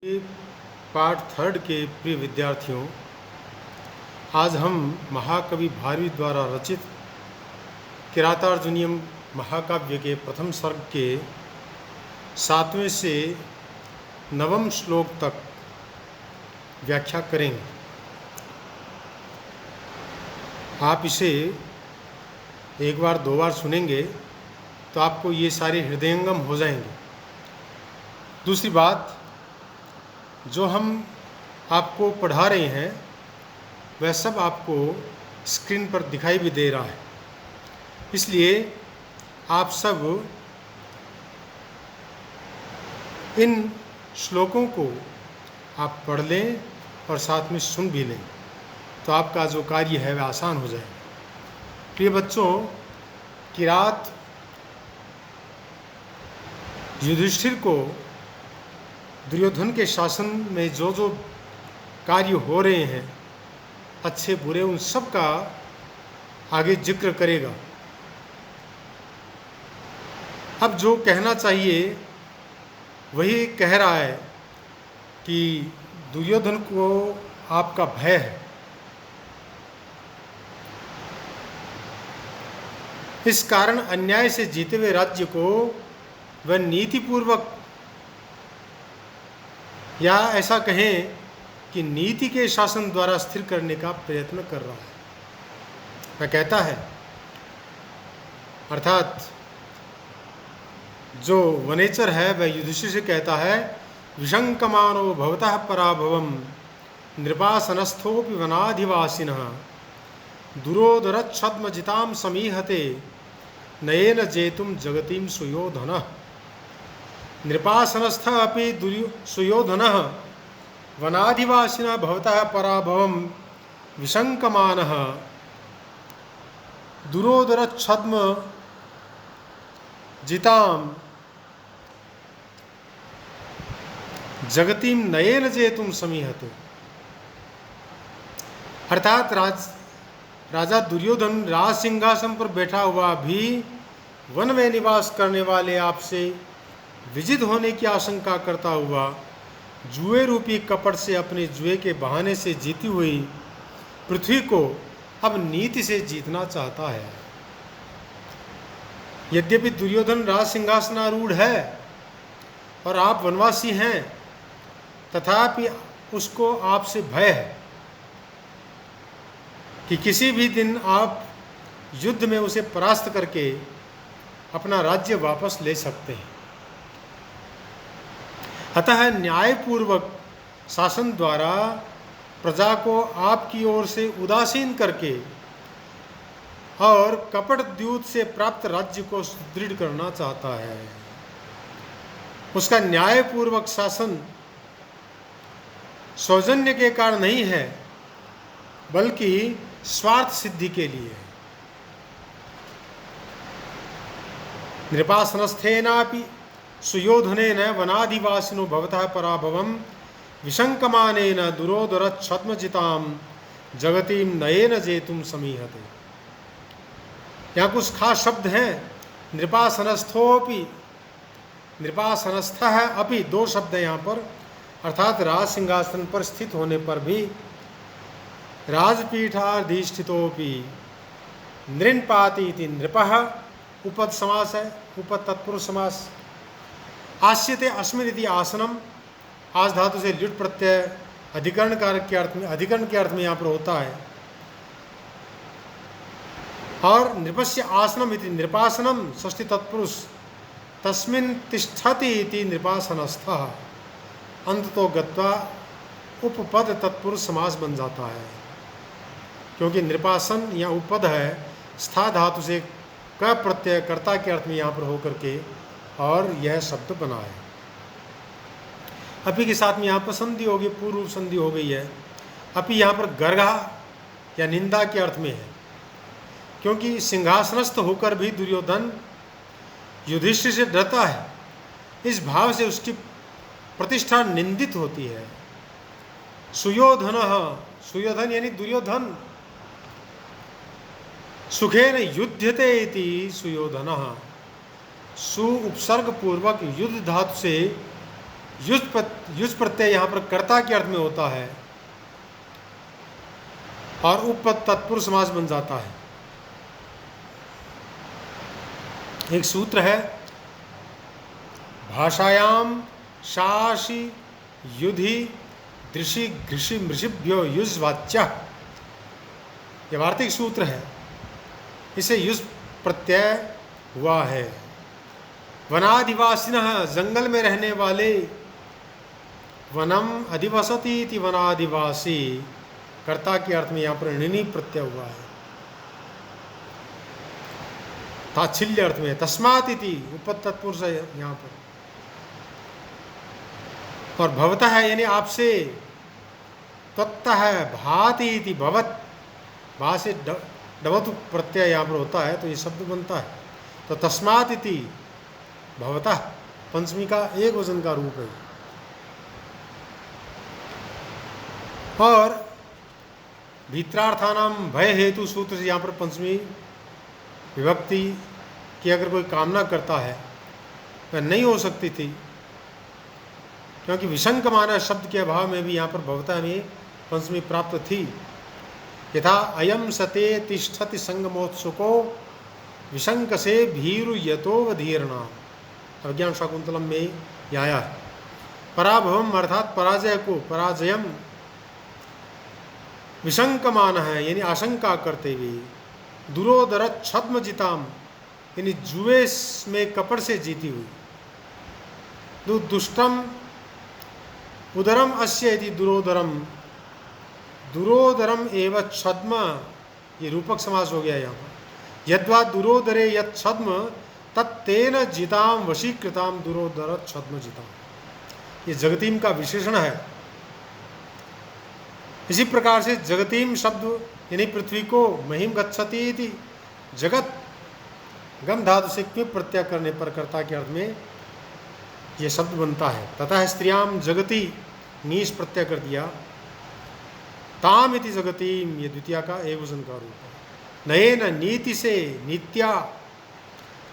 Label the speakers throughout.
Speaker 1: ये पाठ थर्ड के प्रिय विद्यार्थियों, आज हम महाकवि भारवी द्वारा रचित किरातार्जुनीयम महाकाव्य के प्रथम सर्ग के 7वें से 9वें श्लोक तक व्याख्या करेंगे। आप इसे एक बार दो बार सुनेंगे तो आपको ये सारे हृदयंगम हो जाएंगे। दूसरी बात, जो हम आपको पढ़ा रहे हैं वह सब आपको स्क्रीन पर दिखाई भी दे रहा है, इसलिए आप सब इन श्लोकों को आप पढ़ लें और साथ में सुन भी लें, तो आपका जो कार्य है वह आसान हो जाए। प्रिय बच्चों, किरात युधिष्ठिर को दुर्योधन के शासन में जो जो कार्य हो रहे हैं, अच्छे बुरे, उन सब का आगे जिक्र करेगा। अब जो कहना चाहिए वही कह रहा है कि दुर्योधन को आपका भय है। इस कारण अन्याय से जीते हुए राज्य को वह नीतिपूर्वक, या ऐसा कहें कि नीति के शासन द्वारा स्थिर करने का प्रयत्न कर रहा है। वह कहता है, अर्थात जो वनेचर है वह युधिष्ठिर से कहता है, विशंकमानो भवतः पराभवम नृपासनस्थोपि वनाधिवासिनः दुरोदरच्छद्मजितां समीहते नयेन जेतुम जगतीं सुयोधनः। नृपासनस्थ अपि सुयोधनः वनाधिवासिनः भवतः पराभवं विशंकमानः दुरोदरच्छद्म जितां जगतीं नयेन जेतुम समीहते। अर्थात राजा दुर्योधन राज सिंहासन पर बैठा हुआ भी वन में निवास करने वाले आपसे विजित होने की आशंका करता हुआ जुए रूपी कपट से, अपने जुए के बहाने से जीती हुई पृथ्वी को अब नीति से जीतना चाहता है। यद्यपि दुर्योधन राज सिंहासनारूढ़ है और आप वनवासी हैं, तथापि उसको आपसे भय है कि किसी भी दिन आप युद्ध में उसे परास्त करके अपना राज्य वापस ले सकते हैं। अतः न्यायपूर्वक शासन द्वारा प्रजा को आपकी ओर से उदासीन करके और कपट द्यूत से प्राप्त राज्य को सुदृढ़ करना चाहता है। उसका न्यायपूर्वक शासन सौजन्य के कारण नहीं है, बल्कि स्वार्थ सिद्धि के लिए। नृपासनस्थेनापि सुयोधनेन वनाधिवासिनो भवतः पराभवं विशंकमानेन दुरोदरच्छद्मजितां जगतीं नयेन जेतुम समीहते। यहाँ कुछ खास शब्द हैं। नृपासनस्थोपि, नृपासनस्थः अपि, दो शब्द हैं यहाँ पर। अर्थात राज सिंहासन पर स्थित होने पर भी, राजपीठाधिष्ठितोपि नृन्पाति इति नृपः उपद समास है, उपद तत्पुरुष समास। आस्यते अस्मिन् इति आसनम, आस धातु से ल्युट् प्रत्यय अधिकरण कारक के अर्थ में, अधिकरण के अर्थ में यहाँ पर होता है। और नृपस्य आसनम इति नृपासनम षष्ठी तत्पुरुष तस्मिन् तिष्ठति इति नृपासनस्थः, अंततो गत्वा उपपद तत्पुरुष समास बन जाता है। क्योंकि नृपासन या उपपद है, स्था धातु से क प्रत्यय कर्ता के अर्थ में यहाँ पर होकर के और यह शब्द बना है। अपि के साथ में यहाँ पर संधि होगी, पूर्व संधि हो गई है। अपि यहाँ पर गर्गा या निंदा के अर्थ में है, क्योंकि सिंहासनस्थ होकर भी दुर्योधन युधिष्ठिर से डरता है। इस भाव से उसकी प्रतिष्ठा निंदित होती है। सुयोधनः, सुयोधन यानी दुर्योधन, सुखेन युध्यते इति सुयोधनः, सु उपसर्ग पूर्वक युद्ध धातु से युज प्रत्यय यहाँ पर कर्ता के अर्थ में होता है और उपपद तत्पुरुष समास बन जाता है। एक सूत्र है, भाषायाम शासी युधि दृषि घृषि मृषिभ्यो युज वाच्य, यह वार्तिक सूत्र है, इसे युज प्रत्यय हुआ है। वनादिवासिनः, जंगल में रहने वाले, वनम अधिवसति इति वनादिवासी, कर्ता के अर्थ में यहाँ पर णिनि प्रत्यय हुआ है, ताच्छिल्य अर्थ में। तस्मात् इति उपपद तत्पुरुष है यहाँ पर। और भवतः है यानी आपसे, त्वत्तः भाति इति भवत, भा से डवतु प्रत्यय यहाँ पर होता है तो ये शब्द बनता है। तो तस्मात् इति भवतः पंचमी का एक वचन का रूप है। और भीत्रार्थानाम भय हेतु सूत्र से यहाँ पर पंचमी विभक्ति की अगर कोई कामना करता है वह नहीं हो सकती थी, क्योंकि विसंकमाना शब्द के अभाव में भी यहाँ पर भवता में पंचमी प्राप्त थी। यथा अयम सते तिष्ठति संगमोत्सुको विशंक से भीरु यतोवधीर्णा, अज्ञान शाकुंतलम में यह आया है। पराभवम अर्थात पराजय को, पराजयम विशंकमान है यानी आशंका करते हुए, दुरोदर छद्म जिताम यानी जुए में कपड़ से जीती हुई, दुष्टम उदरम अस्य यदि दुरोदरम, दुरोदरम एवं छद्म, ये रूपक समास हो गया यहाँ पर। यद्वा दुरोदरे यत् छद्म तत्तेन जिताम वशीकृताम दुरोदर छद्म जिताम, ये जगतीम का विशेषण है। इसी प्रकार से जगतीम शब्द यानी पृथ्वी को महिम गच्छति इति, जगत गम धातु से क्यों प्रत्यय करने पर कर्ता के अर्थ में यह शब्द बनता है। तथा स्त्रियाम जगती नीश प्रत्यय कर दिया, ताम इति जगतीम, ये द्वितीय का एक वचन का रूप है। नयेन नीति से नित्या,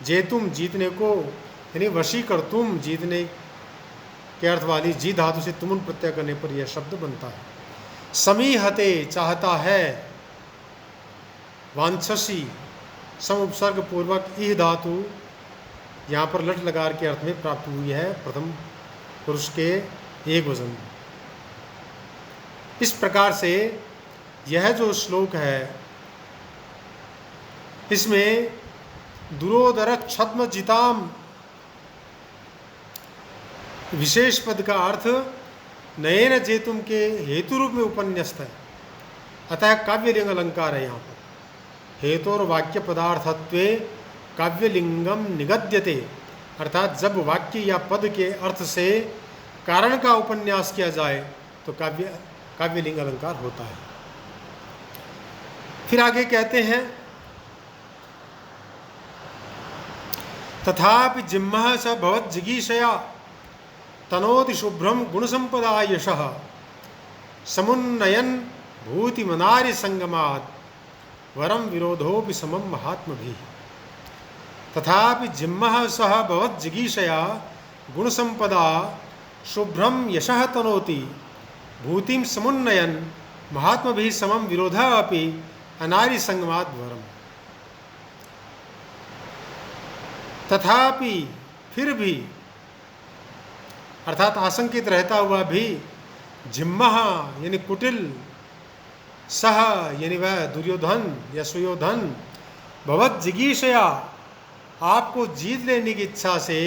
Speaker 1: जेतुम जीतने को यानी वशी कर तुम, जीतने के अर्थ वाली जी धातु से तुमुन प्रत्यय करने पर यह शब्द बनता है। समीहते चाहता है, वांछसी सम उपसर्ग पूर्वक इह धातु यहाँ पर लट लगार के अर्थ में प्राप्त हुई है, प्रथम पुरुष के एक वचन। इस प्रकार से यह जो श्लोक है इसमें दुरोदर छद्म जिताम विशेष पद का अर्थ नयन जेतुम के हेतु रूप में उपन्यस्त है, अतः काव्यलिंग अलंकार है। यहाँ पर हेतु और वाक्य पदार्थत्वे काव्यलिंगम निगद्यते, अर्थात जब वाक्य या पद के अर्थ से कारण का उपन्यास किया जाए तो काव्यलिंग अलंकार होता है। फिर आगे कहते हैं, तथापि जिह्मः स भवत् जिगीषया तनोति शुभ्रम गुणसंपदा यशः समुन्नयन भूति मनारि संगमात् वरम विरोधोपि समम महात्मभिः। तथापि जिह्मः सह भवत् जिगीषया गुणसंपदा शुभ्रम यशः तनोति भूतिम समुन्नयन महात्मभिः समम विरोधः अपि अनारि संगमात् वरम। तथापि फिर भी, अर्थात आशंकित रहता हुआ भी, जिह्मः यानी कुटिल, सह यानी वह दुर्योधन या सुयोधन, भवत् जिगीषया आपको जीत लेने की इच्छा से,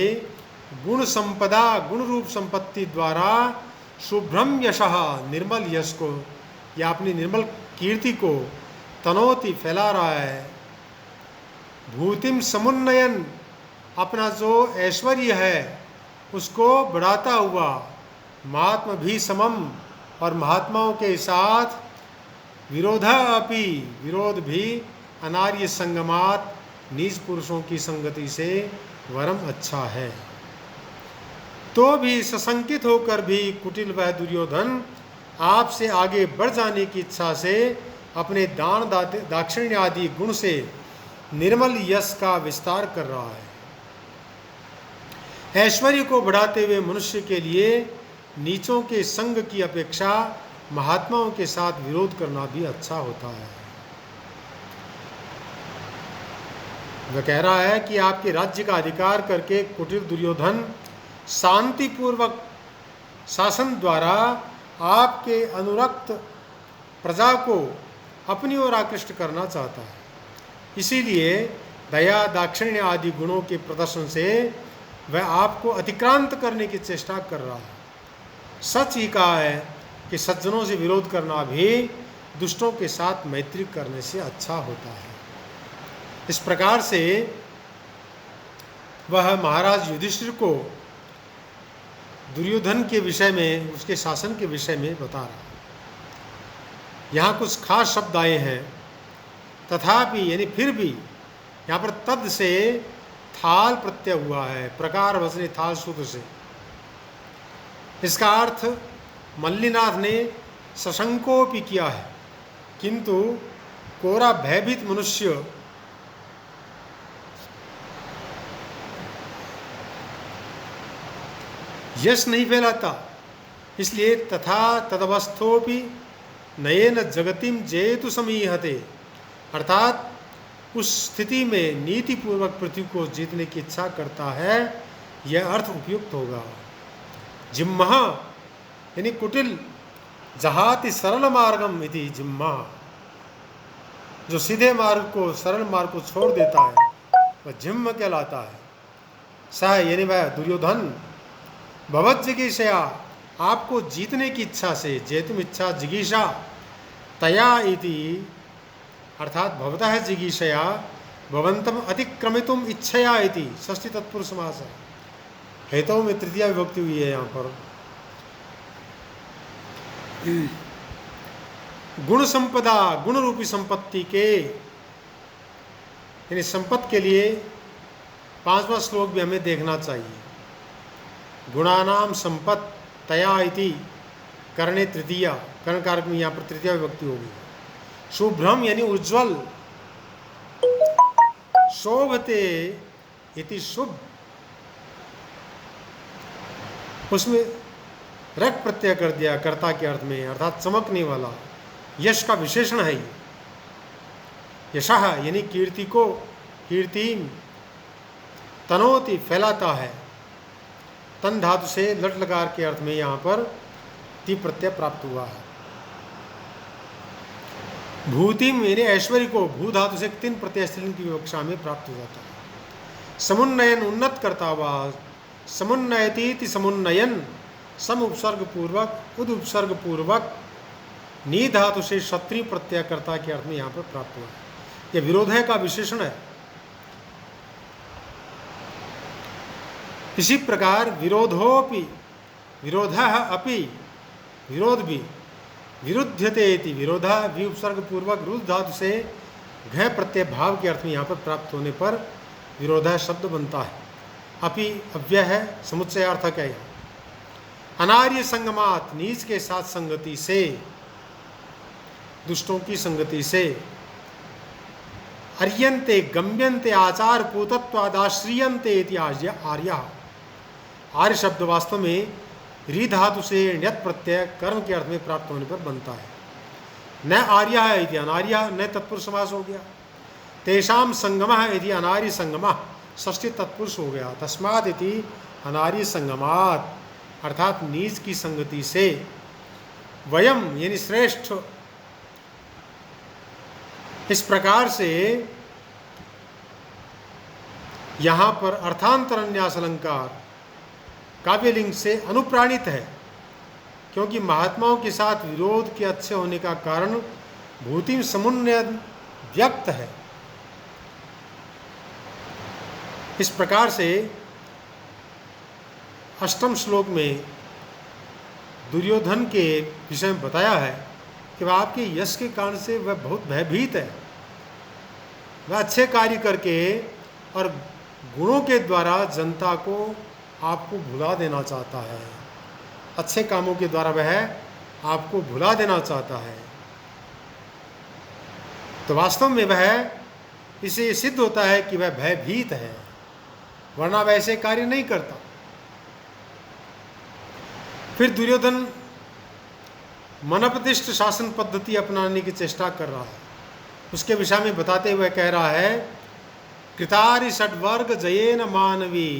Speaker 1: गुण संपदा गुण रूप संपत्ति द्वारा, शुभ्रम यशः निर्मल यश को या अपनी निर्मल कीर्ति को, तनोति फैला रहा है, भूतिम समुन्नयन अपना जो ऐश्वर्य है उसको बढ़ाता हुआ, महात्मा भी समम और महात्माओं के साथ, विरोधा अपि विरोध भी, अनार्य संगमात नीच पुरुषों की संगति से वरम अच्छा है। तो भी सशंकित होकर भी कुटिल वह दुर्योधन आपसे आगे बढ़ जाने की इच्छा से अपने दान दाक्षिण्य आदि गुण से निर्मल यश का विस्तार कर रहा है। ऐश्वर्य को बढ़ाते हुए मनुष्य के लिए नीचों के संग की अपेक्षा महात्माओं के साथ विरोध करना भी अच्छा होता है। वह कह रहा है कि आपके राज्य का अधिकार करके कुटिल दुर्योधन शांतिपूर्वक शासन द्वारा आपके अनुरक्त प्रजा को अपनी ओर आकृष्ट करना चाहता है। इसीलिए दया दाक्षिण्य आदि गुणों के प्रदर्शन से वह आपको अतिक्रांत करने की चेष्टा कर रहा है। सच ही कहा है कि सज्जनों से विरोध करना भी दुष्टों के साथ मैत्री करने से अच्छा होता है। इस प्रकार से वह महाराज युधिष्ठिर को दुर्योधन के विषय में, उसके शासन के विषय में बता रहा है। यहाँ कुछ खास शब्द आए हैं, तथापि यानी फिर भी, यहाँ पर तद से थाल प्रत्यय हुआ है, प्रकार वचने थाल सूत्र से। इसका अर्थ मल्लीनाथ ने सशंकोपि किया है, किंतु कोरा भयभीत मनुष्य यश नहीं फैलाता, इसलिए तथा तदवस्थोपि नयेन जगतिम जेतु समीहते, अर्थात उस स्थिति में नीतिपूर्वक पृथ्वी को जीतने की इच्छा करता है, यह अर्थ उपयुक्त होगा। जिम्मह यानी कुटिल, जहाति सरल मार्गम इति जिम्मह, जो सीधे मार्ग को, सरल मार्ग को छोड़ देता है वह जिम्म कहलाता है। सह यानी वह दुर्योधन भवत जिगीषया, आपको जीतने की इच्छा से, जेतुम इच्छा जिगीषा तया इति, अर्थात भवतः जिगीषया भवंतम अतिक्रमितुम इच्छया इति षष्ठी तत्पुरुष समास है। हेतु में तृतीया विभक्ति हुई है। यहाँ पर गुण संपदा, गुण रूपी संपत्ति के, यानी संपत्ति के लिए 5वां श्लोक भी हमें देखना चाहिए। गुणानाम संपत् तया इति करणे तृतीया, कर्ण कारक में यहाँ पर तृतीया विभक्ति होगी। शुभ्रम यानी उज्ज्वल, शोभते इति शुभ, उसमें रक प्रत्यय कर दिया कर्ता के अर्थ में, अर्थात चमकने वाला, यश का विशेषण है। यशः यानी कीर्ति को, कीर्ति तनोति फैलाता है, तन धातु से लट लकार के अर्थ में यहाँ पर ती प्रत्यय प्राप्त हुआ है। भूतिम यानी ऐश्वर्य को भू धातु से 3 प्रत्यय स्त्रीलिंग की विवक्षा में प्राप्त हो जाता है। समुन्नयन उन्नत करता हुआ, समुन्नयति समुन्नयन, सम उपसर्ग पूर्वक, उद उपसर्ग पूर्वक, नी धातु से क्षत्रिय प्रत्ययकर्ता के अर्थ में यहाँ पर प्राप्त हुआ है। यह विरोधय का विशेषण है। इसी प्रकार विरोधोपि, विरोधः अपि, विरोध भी, विरुध्यते इति, विरोधा वि उपसर्ग पूर्वक रुद्ध धातु से घ प्रत्यय भाव के अर्थ में यहाँ पर प्राप्त होने पर विरोधः शब्द बनता है। अपि अव्यय है, समुच्चयार्थक है। अनार्य संगमात, नीच के साथ संगति से, दुष्टों की संगति से। अर्यन्ते गम्यन्ते आचार पूतत्वादाश्रियन्ते इति आर्य, आर्य शब्द वास्तव में री धातु से ण्यत प्रत्यय कर्म के अर्थ में प्राप्त होने पर बनता है। न आर्य है यदि अनार्य, न तत्पुरुष समास हो गया। तेषाम संगमः यदि अनार्य संगमः, षष्ठी तत्पुरुष हो गया। तस्मात् इति अनार्य संगमात्, अर्थात नीच की संगति से। वयम यानी श्रेष्ठ, इस प्रकार से यहाँ पर अर्थांतरन्यास अलंकार काव्यलिंग से अनुप्राणित है, क्योंकि महात्माओं के साथ विरोध के अच्छे होने का कारण भूतिम समुन्नय व्यक्त है। इस प्रकार से अष्टम श्लोक में दुर्योधन के विषय में बताया है कि वह आपके यश के कारण से वह बहुत भयभीत है। वह अच्छे कार्य करके और गुणों के द्वारा जनता को आपको भुला देना चाहता है। अच्छे कामों के द्वारा वह आपको भुला देना चाहता है। तो वास्तव में वह, इसे सिद्ध होता है कि वह भयभीत है, वरना वह ऐसे कार्य नहीं करता। फिर दुर्योधन मनोपदिष्ट शासन पद्धति अपनाने की चेष्टा कर रहा है। उसके विषय में बताते हुए कह रहा है, कृतारि षड्वर्ग जयेन मानवी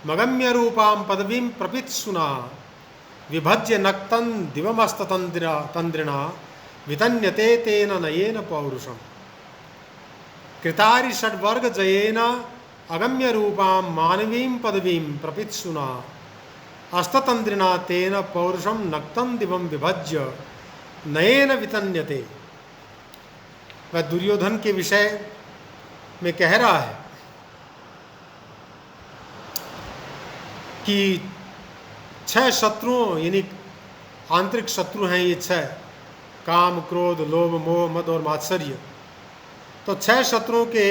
Speaker 1: मगम्य रूपाम पदवीं प्रपित्सुना विभज्य नक्तं दिवमस्ततंद्रिणा वितन्यते तेन नयेन पौरुषम। कृतारि षड्वर्ग जयेन अगम्य रूपाम मानवीं पदवीं प्रपित्सुना अस्ततंद्रिणा तेन पौरुषम नक्तं दिवम विभज्य नयेन वितन्यते। वह दुर्योधन के विषय में कह रहा है कि 6 शत्रुओं यानी आंतरिक शत्रु हैं ये 6, काम, क्रोध, लोभ, मोह, मद और मात्सर्य। तो 6 शत्रुओं के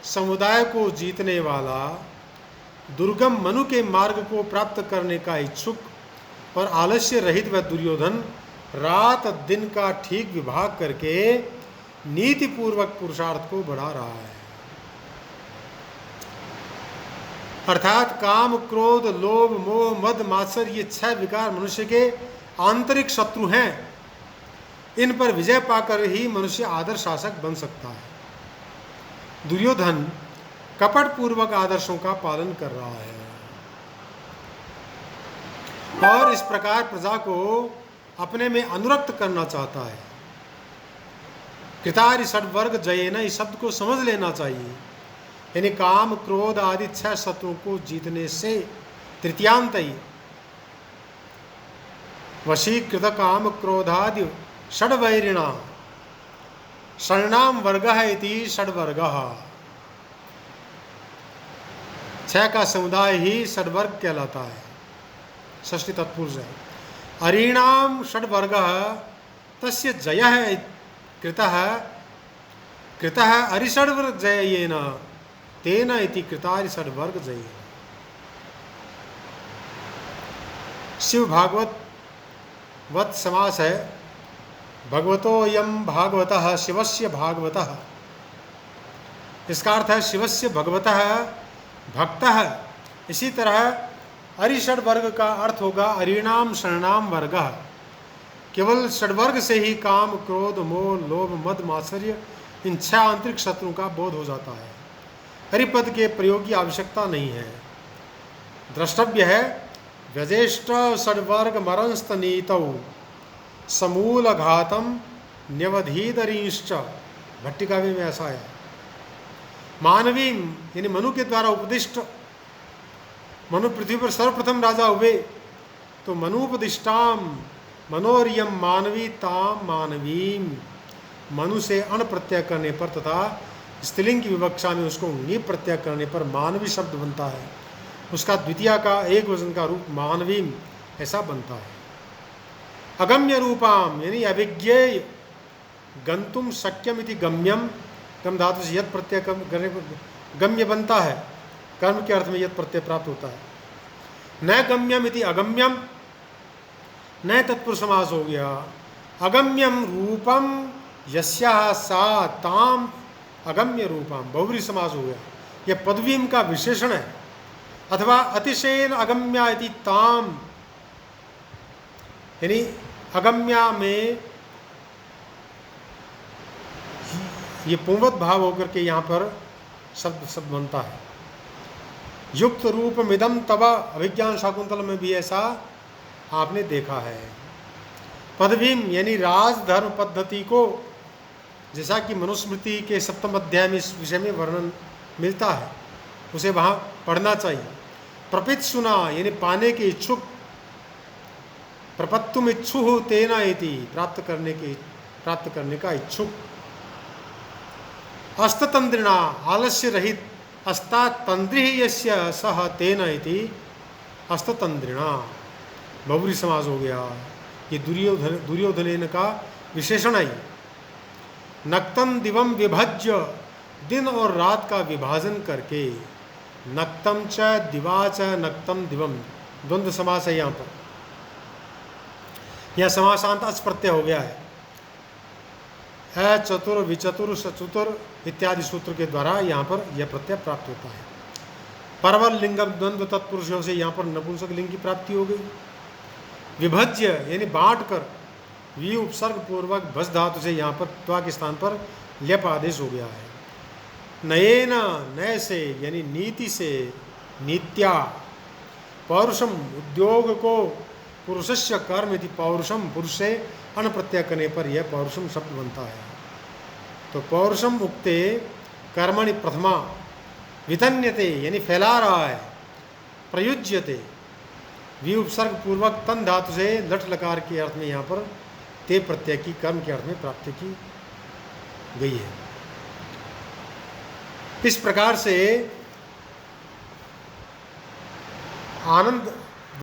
Speaker 1: समुदाय को जीतने वाला, दुर्गम मनु के मार्ग को प्राप्त करने का इच्छुक और आलस्य रहित वह दुर्योधन रात दिन का ठीक विभाग करके नीति पूर्वक पुरुषार्थ को बढ़ा रहा है। अर्थात काम, क्रोध, लोभ, मोह, मद, मात्सर्य ये 6 विकार मनुष्य के आंतरिक शत्रु हैं। इन पर विजय पाकर ही मनुष्य आदर्श शासक बन सकता है। दुर्योधन कपट पूर्वक आदर्शों का पालन कर रहा है और इस प्रकार प्रजा को अपने में अनुरक्त करना चाहता है। कृतारि षड्वर्ग जयेन इस शब्द को समझ लेना चाहिए, यानी काम, क्रोध आदि 6 शत्रुओं को जीतने से तृतीयांतयी वशीकृत काम क्रोधादि षड्वैरिणा षण्णाम वर्गः इति षड्वर्गः। 6 का समुदाय ही षड्वर्ग कहलाता है। षष्ठी तत्पुरुष है। अरीणाम षड्वर्गः तस्य जयः कृतः कृतः अरिषड्वर्ग जयेन तेन इति कृतारि षड्वर्ग जयेन। शिव भागवत वत समास है। भगवतोऽयं भागवतः शिवस्य भागवतः। इसका अर्थ है शिवस्य भगवतः भक्तः। इसी तरह अरिषड्वर्ग का अर्थ होगा अरीणाम शरणाम वर्गः। केवल षड्वर्ग से ही काम, क्रोध, मोह, लोभ, मद, मात्सर्य इन 6 आंतरिक शत्रुओं का बोध हो जाता है। हरिपद के प्रयोग की आवश्यकता नहीं है। द्रष्टव्य है व्यजेष्ट षड्वर्ग मरंस्तनीतौ समूल घातम न्यवधीदरीश्च। भट्टिका में ऐसा है। मानवी यानी मनु के द्वारा उपदिष्ट, मनु पृथ्वी पर सर्वप्रथम राजा हुए, तो मनुपदिष्टाम मनोरियम मानवी ताम मानवीम। मनु से अण प्रत्यय करने पर तथा स्त्रीलिंग की विवक्षा में उसको नी प्रत्यय करने पर मानवी शब्द बनता है। उसका द्वितीय का एक वचन का रूप मानवीम ऐसा बनता है। अगम्य रूपाम यानी अविज्ञेय गंतुम शक्यम इति गम्यम। गम धातु से यद प्रत्यय करने पर गम्य बनता है। कर्म के अर्थ में यद प्रत्यय प्राप्त होता है। न गम्यम इति अगम्यम, न तत्पुरुष समास हो गया। अगम्यम रूपम यस्याः सा ताम अगम्य रूपम बहुव्रीहि समास हो गया। यह पदवीम का विशेषण है। अथवा अतिशयन अगम्या इति ताम, यानी अगम्या में ये पुंवत भाव होकर के यहाँ पर शब्द बनता है। युक्त रूप मिदम तव। अभिज्ञान शाकुंतल में भी ऐसा आपने देखा है। पदवीम यानी राजधर्म पद्धति को, जैसा कि मनुस्मृति के 7वें अध्याय में इस विषय में वर्णन मिलता है, उसे वहाँ पढ़ना चाहिए। प्रपित्सुना यानी पाने के इच्छुक, प्रपत्तुम इच्छुः तेना इति प्राप्त करने का इच्छुक। अस्ततंद्रिणा आलस्य रहित, अस्तातंद्रिः यस्य सह तेन इति अस्ततंद्रिणा बहुव्रीहि समास हो गया। ये दुर्योधन का विशेषण है। नक्तम दिवम विभज्य, दिन और रात का विभाजन करके। नक्तम च दिवा च नक्तम दिवम, द्वंद्व समास है यहाँ पर। यह समासांत अच प्रत्यय हो गया है। चतुर, विचतुर, सचतुर इत्यादि सूत्र के द्वारा यहाँ पर यह प्रत्यय प्राप्त होता है। परवल लिंगम द्वंद्व तत्पुरुषों से यहाँ पर नपुंसक लिंग की प्राप्ति हो गई। विभज्य यानी बांट कर, वी उपसर्ग पूर्वक भस धातु से यहाँ पर त्वा के स्थान पर लेप आदेश हो गया है। नयेन, नय से यानी नीति से, नीत्या, पौरुषम उद्योग को, पुरुषस्य कर्म यदि पौरुषम, पुरुष से अन प्रत्यय करने पर यह पौरुषम शब्द बनता है। तो पौरुषम उक्ते कर्मणि प्रथमा, वितन्यते यानी फैला रहा है, प्रयुज्यते, वी उपसर्ग पूर्वक तन धातु से लट लकार के अर्थ में यहाँ पर ते प्रत्यय की कर्म के अर्थ में प्राप्त की गई है। इस प्रकार से